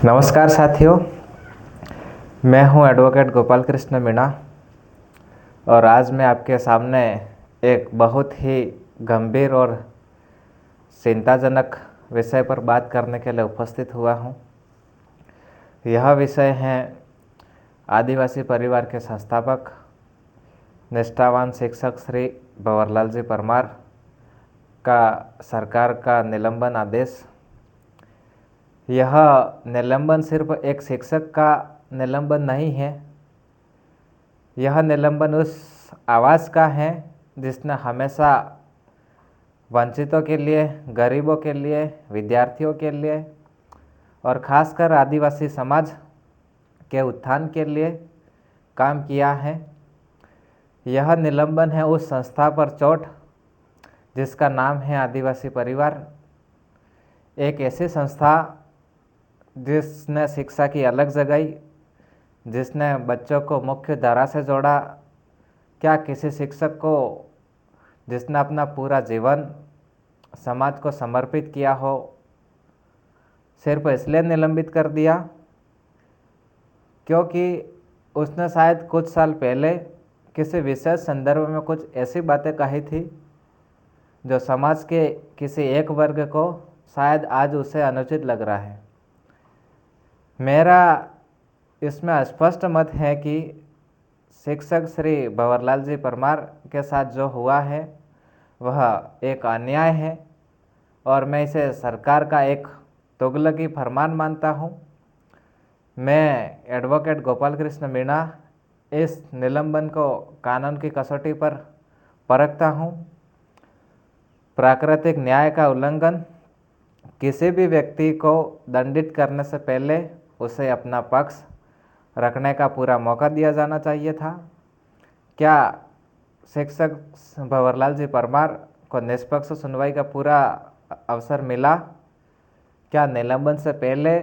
नमस्कार साथियों, मैं हूं एडवोकेट गोपाल कृष्ण मीणा और आज मैं आपके सामने एक बहुत ही गंभीर और चिंताजनक विषय पर बात करने के लिए उपस्थित हुआ हूं। यह विषय है आदिवासी परिवार के संस्थापक निष्ठावान शिक्षक श्री भंवरलाल जी परमार का सरकार का निलंबन आदेश। यह निलंबन सिर्फ एक शिक्षक का निलंबन नहीं है, यह निलंबन उस आवाज़ का है जिसने हमेशा वंचितों के लिए, गरीबों के लिए, विद्यार्थियों के लिए और ख़ासकर आदिवासी समाज के उत्थान के लिए काम किया है। यह निलंबन है उस संस्था पर चोट जिसका नाम है आदिवासी परिवार, एक ऐसी संस्था जिसने शिक्षा की अलग जगाई, जिसने बच्चों को मुख्य धारा से जोड़ा। क्या किसी शिक्षक को जिसने अपना पूरा जीवन समाज को समर्पित किया हो सिर्फ इसलिए निलंबित कर दिया क्योंकि उसने शायद कुछ साल पहले किसी विशेष संदर्भ में कुछ ऐसी बातें कही थी जो समाज के किसी एक वर्ग को शायद आज उसे अनुचित लग रहा है। मेरा इसमें स्पष्ट मत है कि शिक्षक श्री भंवरलाल जी परमार के साथ जो हुआ है वह एक अन्याय है और मैं इसे सरकार का एक तुगलकी फरमान मानता हूँ। मैं एडवोकेट गोपाल कृष्ण मीणा इस निलंबन को कानून की कसौटी पर परखता हूँ। प्राकृतिक न्याय का उल्लंघन, किसी भी व्यक्ति को दंडित करने से पहले उसे अपना पक्ष रखने का पूरा मौका दिया जाना चाहिए था। क्या शिक्षक भंवरलाल जी परमार को निष्पक्ष सुनवाई का पूरा अवसर मिला? क्या निलंबन से पहले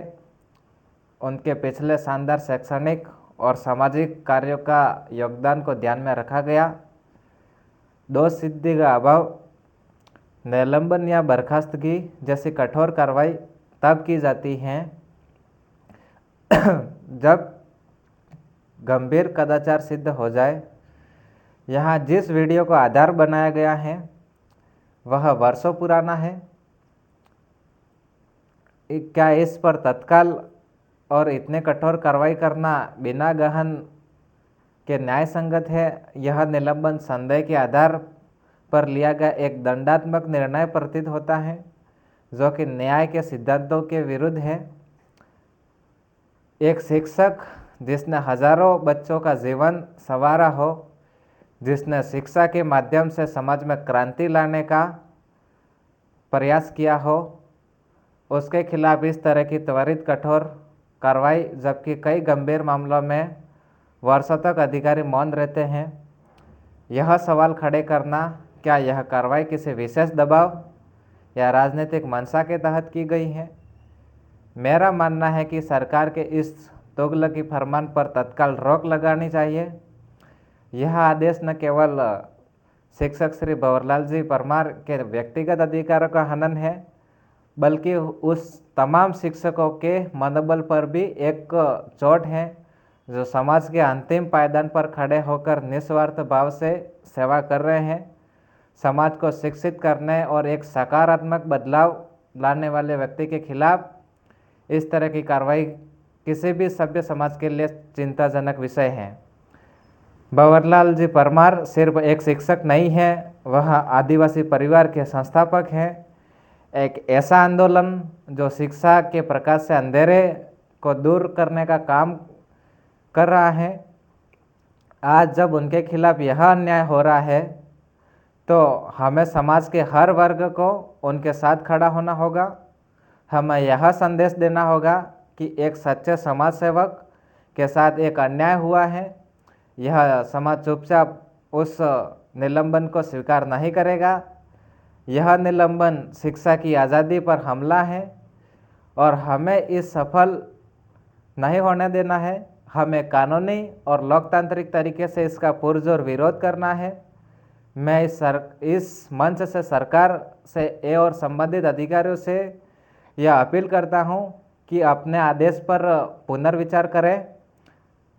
उनके पिछले शानदार शैक्षणिक और सामाजिक कार्यों का योगदान को ध्यान में रखा गया? दोष सिद्धि का अभाव, निलंबन या बर्खास्तगी जैसी कठोर कार्रवाई तब की जाती है जब गंभीर कदाचार सिद्ध हो जाए। यहाँ जिस वीडियो को आधार बनाया गया है वह वर्षों पुराना है। क्या इस पर तत्काल और इतने कठोर कार्रवाई करना बिना गहन के न्याय संगत है? यह निलंबन संदेह के आधार पर लिया गया एक दंडात्मक निर्णय प्रतीत होता है जो कि न्याय के सिद्धांतों के विरुद्ध है। एक शिक्षक जिसने हजारों बच्चों का जीवन संवारा हो, जिसने शिक्षा के माध्यम से समाज में क्रांति लाने का प्रयास किया हो, उसके खिलाफ इस तरह की त्वरित कठोर कार्रवाई, जबकि कई गंभीर मामलों में वर्षों तक अधिकारी मौन रहते हैं। यह सवाल खड़े करना, क्या यह कार्रवाई किसी विशेष दबाव या राजनीतिक मंशा के तहत की गई है? मेरा मानना है कि सरकार के इस तुगलकी फरमान पर तत्काल रोक लगानी चाहिए। यह आदेश न केवल शिक्षक श्री भंवरलाल जी परमार के व्यक्तिगत अधिकारों का हनन है, बल्कि उस तमाम शिक्षकों के मनोबल पर भी एक चोट है जो समाज के अंतिम पायदान पर खड़े होकर निस्वार्थ भाव से सेवा कर रहे हैं। समाज को शिक्षित करने और एक सकारात्मक बदलाव लाने वाले व्यक्ति के खिलाफ इस तरह की कार्रवाई किसी भी सभ्य समाज के लिए चिंताजनक विषय है। भंवरलाल जी परमार सिर्फ एक शिक्षक नहीं है, वह आदिवासी परिवार के संस्थापक हैं। एक ऐसा आंदोलन जो शिक्षा के प्रकाश से अंधेरे को दूर करने का काम कर रहा है। आज जब उनके खिलाफ यह अन्याय हो रहा है तो हमें समाज के हर वर्ग को उनके साथ खड़ा होना होगा। हमें यह संदेश देना होगा कि एक सच्चे समाज सेवक के साथ एक अन्याय हुआ है, यह समाज चुपचाप उस निलंबन को स्वीकार नहीं करेगा। यह निलंबन शिक्षा की आज़ादी पर हमला है और हमें इस सफल नहीं होने देना है। हमें कानूनी और लोकतांत्रिक तरीके से इसका पुरजोर विरोध करना है। मैं इस मंच से सरकार से और संबंधित अधिकारियों से यह अपील करता हूं कि अपने आदेश पर पुनर्विचार करें।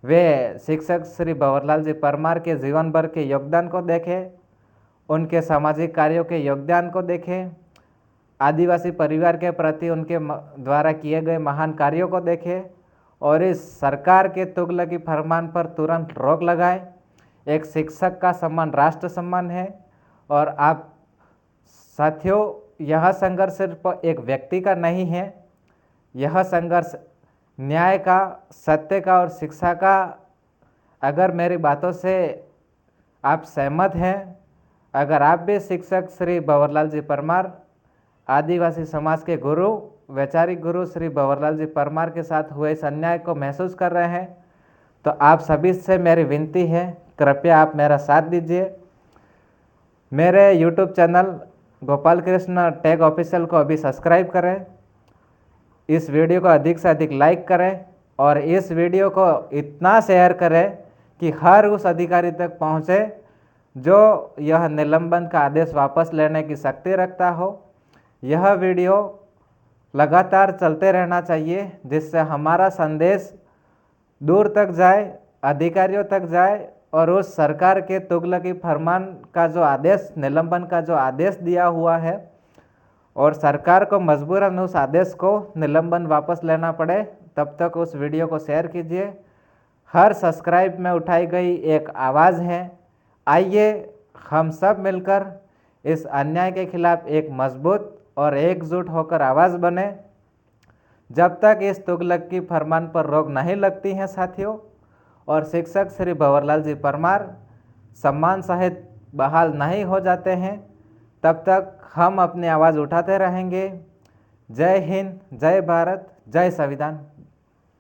वे शिक्षक श्री भंवरलाल जी परमार के जीवन भर के योगदान को देखें, उनके सामाजिक कार्यों के योगदान को देखें, आदिवासी परिवार के प्रति उनके द्वारा किए गए महान कार्यों को देखें और इस सरकार के तुगलकी फरमान पर तुरंत रोक लगाएं। एक शिक्षक का सम्मान राष्ट्र सम्मान है। और आप साथियों, यह संघर्ष सिर्फ एक व्यक्ति का नहीं है, यह संघर्ष न्याय का, सत्य का और शिक्षा का। अगर मेरी बातों से आप सहमत हैं, अगर आप भी शिक्षक श्री भंवरलाल जी परमार, आदिवासी समाज के गुरु, वैचारिक गुरु श्री भंवरलाल जी परमार के साथ हुए इस अन्याय को महसूस कर रहे हैं, तो आप सभी से मेरी विनती है, कृपया आप मेरा साथ दीजिए। मेरे YouTube channel Gopal Krishna tech official को अभी सब्सक्राइब करें, इस वीडियो को अधिक से अधिक लाइक करें और इस वीडियो को इतना शेयर करें कि हर उस अधिकारी तक पहुँचे जो यह निलंबन का आदेश वापस लेने की शक्ति रखता हो। यह वीडियो लगातार चलते रहना चाहिए, जिससे हमारा संदेश दूर तक जाए, अधिकारियों तक जाए और उस सरकार के तुगलकी फरमान का जो आदेश, निलंबन का जो आदेश दिया हुआ है, और सरकार को मजबूरन उस आदेश को निलंबन वापस लेना पड़े, तब तक उस वीडियो को शेयर कीजिए। हर सब्सक्राइब में उठाई गई एक आवाज़ है। आइए हम सब मिलकर इस अन्याय के खिलाफ एक मजबूत और एकजुट होकर आवाज़ बने। जब तक इस तुगलकी फरमान पर रोक नहीं लगती है साथियों, और शिक्षक श्री भंवरलाल जी परमार सम्मान सहित बहाल नहीं हो जाते हैं, तब तक हम अपनी आवाज़ उठाते रहेंगे। जय हिंद, जय भारत, जय संविधान।